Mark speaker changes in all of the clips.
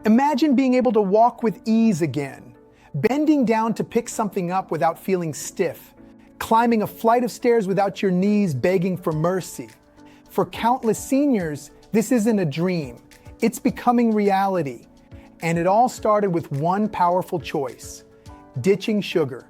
Speaker 1: Imagine being able to walk with ease again, bending down to pick something up without feeling stiff, climbing a flight of stairs without your knees begging for mercy. For countless seniors, this isn't a dream. It's becoming reality. And it all started with one powerful choice: ditching sugar.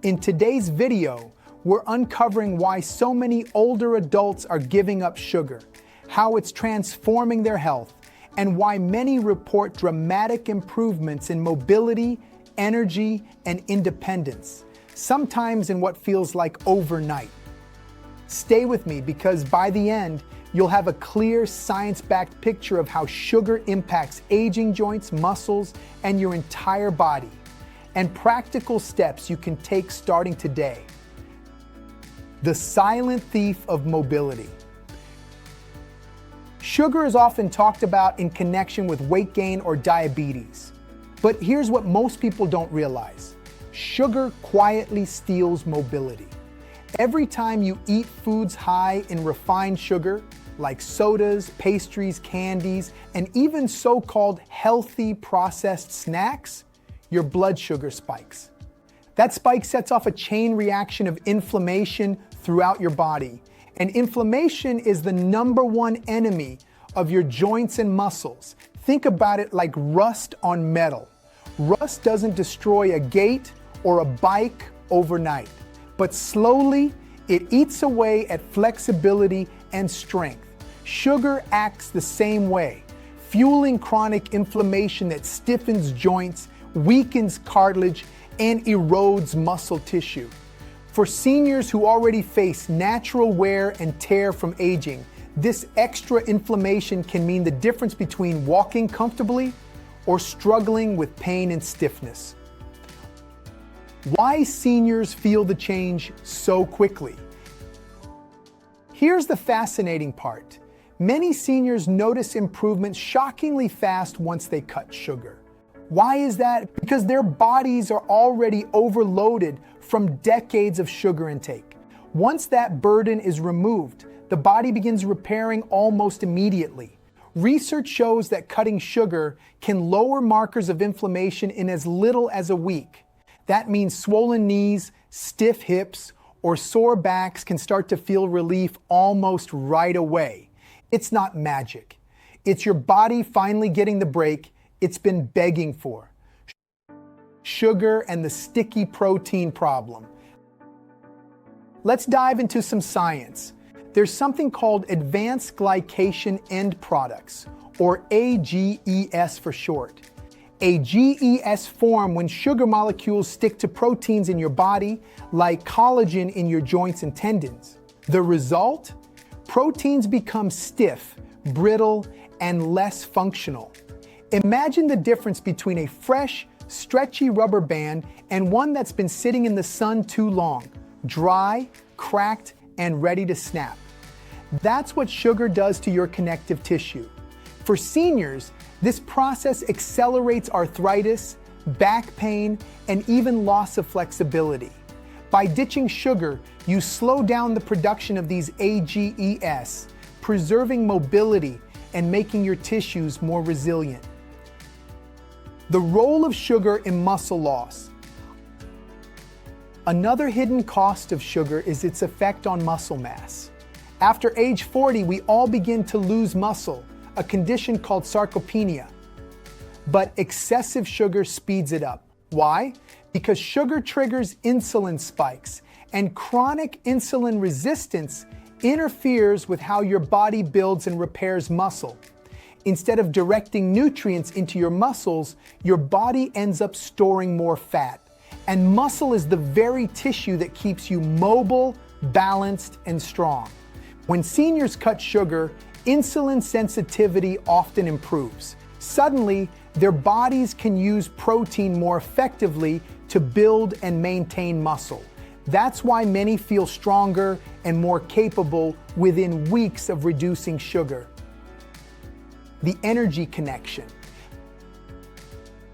Speaker 1: In today's video, we're uncovering why so many older adults are giving up sugar, how it's transforming their health, and why many report dramatic improvements in mobility, energy, and independence, sometimes in what feels like overnight. Stay with me, because by the end, you'll have a clear, science-backed picture of how sugar impacts aging joints, muscles, and your entire body, and practical steps you can take starting today. The silent thief of mobility. Sugar is often talked about in connection with weight gain or diabetes. But here's what most people don't realize: sugar quietly steals mobility. Every time you eat foods high in refined sugar, like sodas, pastries, candies, and even so-called healthy processed snacks, your blood sugar spikes. That spike sets off a chain reaction of inflammation throughout your body. And inflammation is the #1 enemy of your joints and muscles. Think about it like rust on metal. Rust doesn't destroy a gate or a bike overnight, but slowly it eats away at flexibility and strength. Sugar acts the same way, fueling chronic inflammation that stiffens joints, weakens cartilage, and erodes muscle tissue. For seniors who already face natural wear and tear from aging, this extra inflammation can mean the difference between walking comfortably or struggling with pain and stiffness. Why seniors feel the change so quickly? Here's the fascinating part. Many seniors notice improvements shockingly fast once they cut sugar. Why is that? Because their bodies are already overloaded from decades of sugar intake. Once that burden is removed, the body begins repairing almost immediately. Research shows that cutting sugar can lower markers of inflammation in as little as a week. That means swollen knees, stiff hips, or sore backs can start to feel relief almost right away. It's not magic. It's your body finally getting the break it's been begging for. Sugar and the sticky protein problem. Let's dive into some science. There's something called advanced glycation end products, or AGEs for short. AGEs form when sugar molecules stick to proteins in your body, like collagen in your joints and tendons. The result? Proteins become stiff, brittle, and less functional. Imagine the difference between a fresh, stretchy rubber band and one that's been sitting in the sun too long, dry, cracked, and ready to snap. That's what sugar does to your connective tissue. For seniors, this process accelerates arthritis, back pain, and even loss of flexibility. By ditching sugar, you slow down the production of these AGEs, preserving mobility and making your tissues more resilient. The role of sugar in muscle loss. Another hidden cost of sugar is its effect on muscle mass. After age 40, we all begin to lose muscle, a condition called sarcopenia. But excessive sugar speeds it up. Why? Because sugar triggers insulin spikes, and chronic insulin resistance interferes with how your body builds and repairs muscle. Instead of directing nutrients into your muscles, your body ends up storing more fat. And muscle is the very tissue that keeps you mobile, balanced, and strong. When seniors cut sugar, insulin sensitivity often improves. Suddenly, their bodies can use protein more effectively to build and maintain muscle. That's why many feel stronger and more capable within weeks of reducing sugar. The energy connection.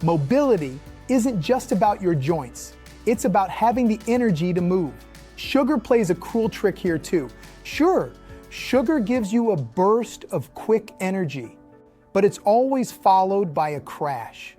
Speaker 1: Mobility isn't just about your joints. It's about having the energy to move. Sugar plays a cruel trick here too. Sure, sugar gives you a burst of quick energy, but it's always followed by a crash.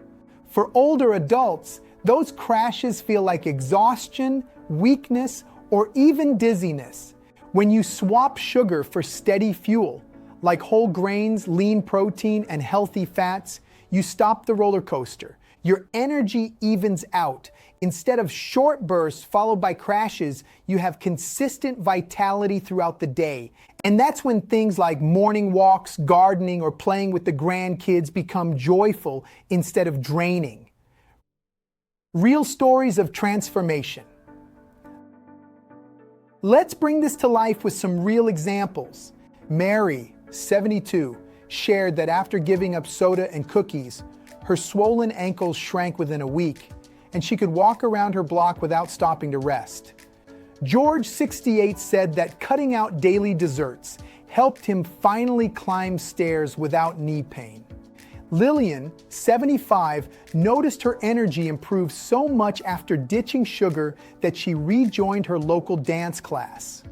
Speaker 1: For older adults, those crashes feel like exhaustion, weakness, or even dizziness. When you swap sugar for steady fuel, like whole grains, lean protein, and healthy fats, you stop the roller coaster. Your energy evens out. Instead of short bursts followed by crashes, you have consistent vitality throughout the day. And that's when things like morning walks, gardening, or playing with the grandkids become joyful instead of draining. Real stories of transformation. Let's bring this to life with some real examples. Mary, 72, shared that after giving up soda and cookies, her swollen ankles shrank within a week, and she could walk around her block without stopping to rest. George, 68, said that cutting out daily desserts helped him finally climb stairs without knee pain. Lillian, 75, noticed her energy improve so much after ditching sugar that she rejoined her local dance class.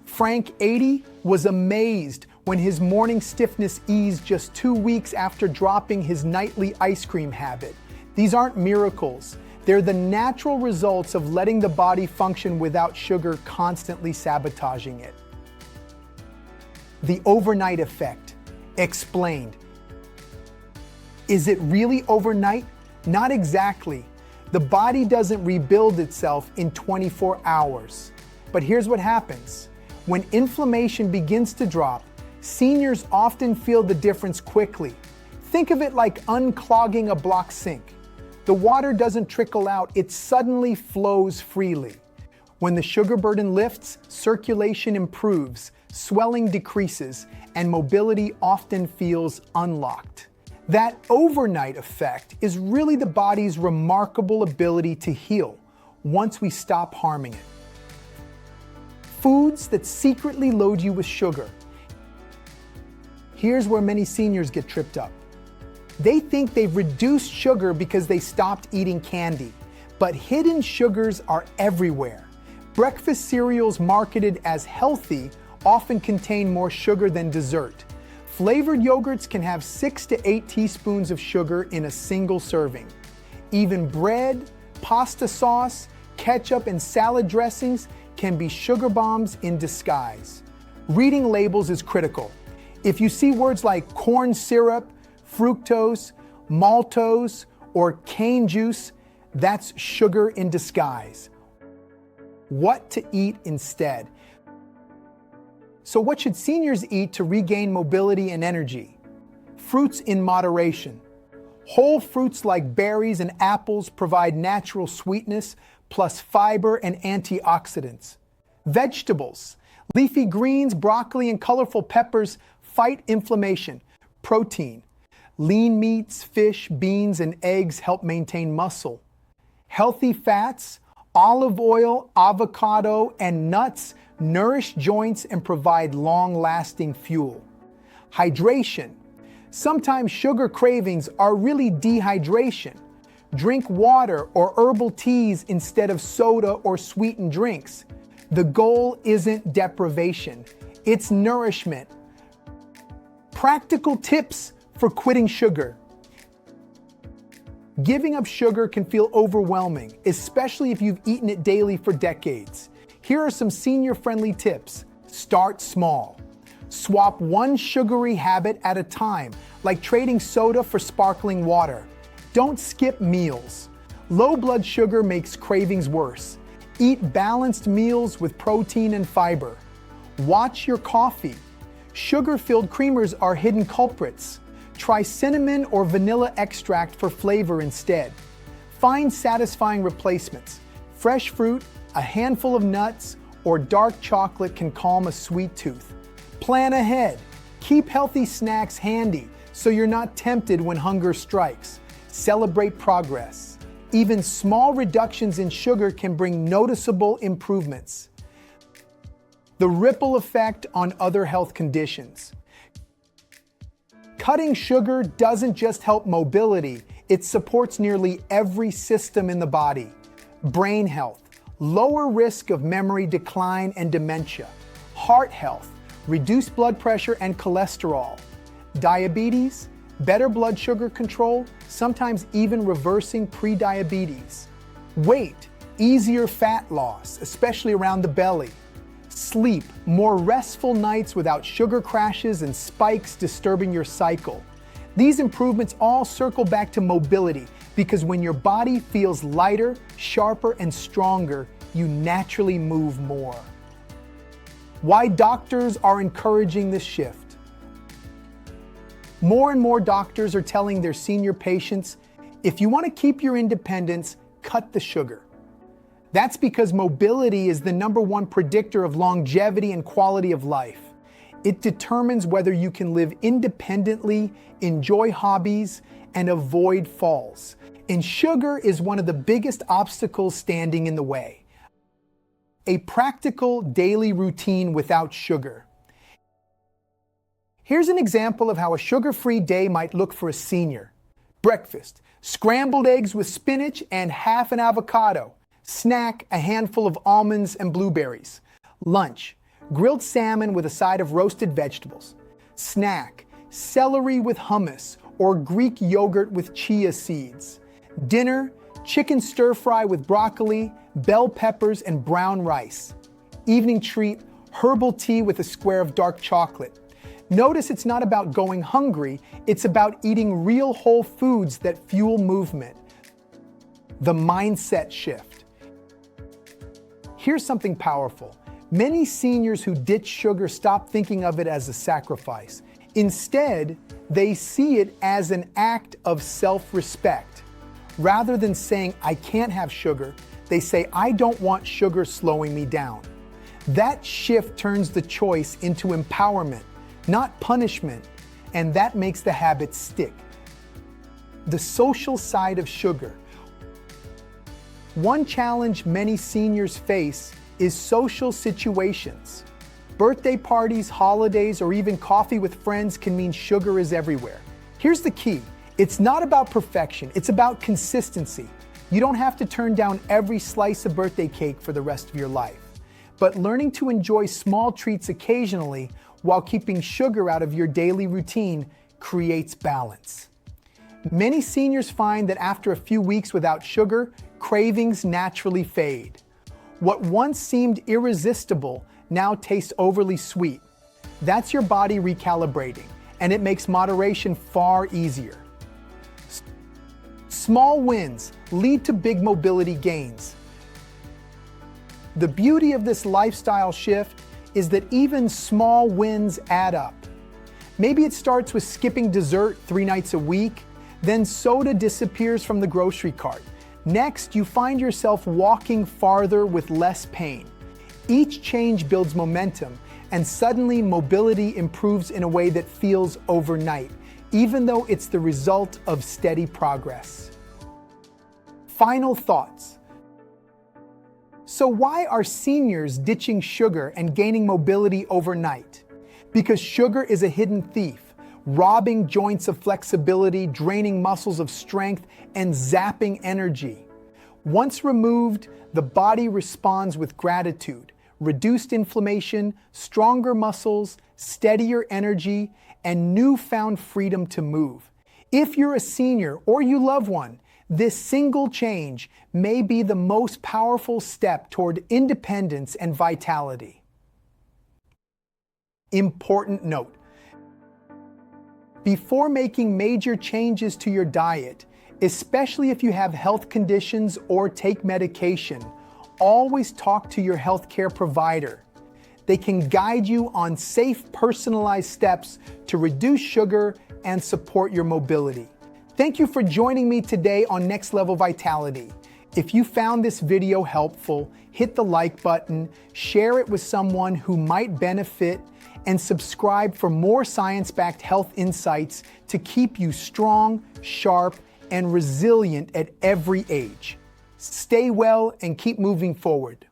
Speaker 1: Frank, 80, was amazed when his morning stiffness eased just 2 weeks after dropping his nightly ice cream habit. These aren't miracles. They're the natural results of letting the body function without sugar constantly sabotaging it. The overnight effect. Explained. Is it really overnight? Not exactly. The body doesn't rebuild itself in 24 hours. But here's what happens. When inflammation begins to drop, seniors often feel the difference quickly. Think of it like unclogging a blocked sink. The water doesn't trickle out, it suddenly flows freely. When the sugar burden lifts, circulation improves, swelling decreases, and mobility often feels unlocked. That overnight effect is really the body's remarkable ability to heal once we stop harming it. Foods that secretly load you with sugar. Here's where many seniors get tripped up. They think they've reduced sugar because they stopped eating candy, but hidden sugars are everywhere. Breakfast cereals marketed as healthy often contain more sugar than dessert. Flavored yogurts can have 6 to 8 teaspoons of sugar in a single serving. Even bread, pasta sauce, ketchup, and salad dressings can be sugar bombs in disguise. Reading labels is critical. If you see words like corn syrup, fructose, maltose, or cane juice, that's sugar in disguise. What to eat instead? So what should seniors eat to regain mobility and energy? Fruits in moderation. Whole fruits like berries and apples provide natural sweetness, plus fiber and antioxidants. Vegetables. Leafy greens, broccoli, and colorful peppers fight inflammation. Protein. Lean meats, fish, beans, and eggs help maintain muscle. Healthy fats, olive oil, avocado, and nuts nourish joints and provide long-lasting fuel. Hydration. Sometimes sugar cravings are really dehydration. Drink water or herbal teas instead of soda or sweetened drinks. The goal isn't deprivation, it's nourishment. Practical tips for quitting sugar. Giving up sugar can feel overwhelming, especially if you've eaten it daily for decades. Here are some senior-friendly tips. Start small. Swap one sugary habit at a time, like trading soda for sparkling water. Don't skip meals. Low blood sugar makes cravings worse. Eat balanced meals with protein and fiber. Watch your coffee. Sugar-filled creamers are hidden culprits. Try cinnamon or vanilla extract for flavor instead. Find satisfying replacements. Fresh fruit, a handful of nuts, or dark chocolate can calm a sweet tooth. Plan ahead. Keep healthy snacks handy so you're not tempted when hunger strikes. Celebrate progress. Even small reductions in sugar can bring noticeable improvements. The ripple effect on other health conditions. Cutting sugar doesn't just help mobility, it supports nearly every system in the body. Brain health, lower risk of memory decline and dementia. Heart health, reduced blood pressure and cholesterol. Diabetes, better blood sugar control, sometimes even reversing prediabetes. Weight, easier fat loss, especially around the belly. Sleep, more restful nights without sugar crashes and spikes disturbing your cycle. These improvements all circle back to mobility, because when your body feels lighter, sharper, and stronger, you naturally move more. Why doctors are encouraging this shift. More and more doctors are telling their senior patients, if you want to keep your independence, cut the sugar. That's because mobility is the #1 predictor of longevity and quality of life. It determines whether you can live independently, enjoy hobbies, and avoid falls. And sugar is one of the biggest obstacles standing in the way. A practical daily routine without sugar. Here's an example of how a sugar-free day might look for a senior. Breakfast, scrambled eggs with spinach and half an avocado. Snack, a handful of almonds and blueberries. Lunch, grilled salmon with a side of roasted vegetables. Snack, celery with hummus or Greek yogurt with chia seeds. Dinner, chicken stir-fry with broccoli, bell peppers, and brown rice. Evening treat, herbal tea with a square of dark chocolate. Notice it's not about going hungry, it's about eating real whole foods that fuel movement. The mindset shift. Here's something powerful. Many seniors who ditch sugar stop thinking of it as a sacrifice. Instead, they see it as an act of self-respect. Rather than saying, I can't have sugar, they say, I don't want sugar slowing me down. That shift turns the choice into empowerment, not punishment, and that makes the habit stick. The social side of sugar. One challenge many seniors face is social situations. Birthday parties, holidays, or even coffee with friends can mean sugar is everywhere. Here's the key. It's not about perfection, it's about consistency. You don't have to turn down every slice of birthday cake for the rest of your life. But learning to enjoy small treats occasionally while keeping sugar out of your daily routine creates balance. Many seniors find that after a few weeks without sugar, cravings naturally fade. What once seemed irresistible now tastes overly sweet. That's your body recalibrating, and it makes moderation far easier. Small wins lead to big mobility gains. The beauty of this lifestyle shift is that even small wins add up. Maybe it starts with skipping dessert 3 nights a week, then soda disappears from the grocery cart. Next, you find yourself walking farther with less pain. Each change builds momentum, and suddenly mobility improves in a way that feels overnight, even though it's the result of steady progress. Final thoughts. So why are seniors ditching sugar and gaining mobility overnight? Because sugar is a hidden thief, robbing joints of flexibility, draining muscles of strength, and zapping energy. Once removed, the body responds with gratitude, reduced inflammation, stronger muscles, steadier energy, and newfound freedom to move. If you're a senior or you love one, this single change may be the most powerful step toward independence and vitality. Important note: before making major changes to your diet, especially if you have health conditions or take medication, always talk to your healthcare provider. They can guide you on safe, personalized steps to reduce sugar and support your mobility. Thank you for joining me today on Next Level Vitality. If you found this video helpful, hit the like button, share it with someone who might benefit, and subscribe for more science-backed health insights to keep you strong, sharp, and resilient at every age. Stay well and keep moving forward.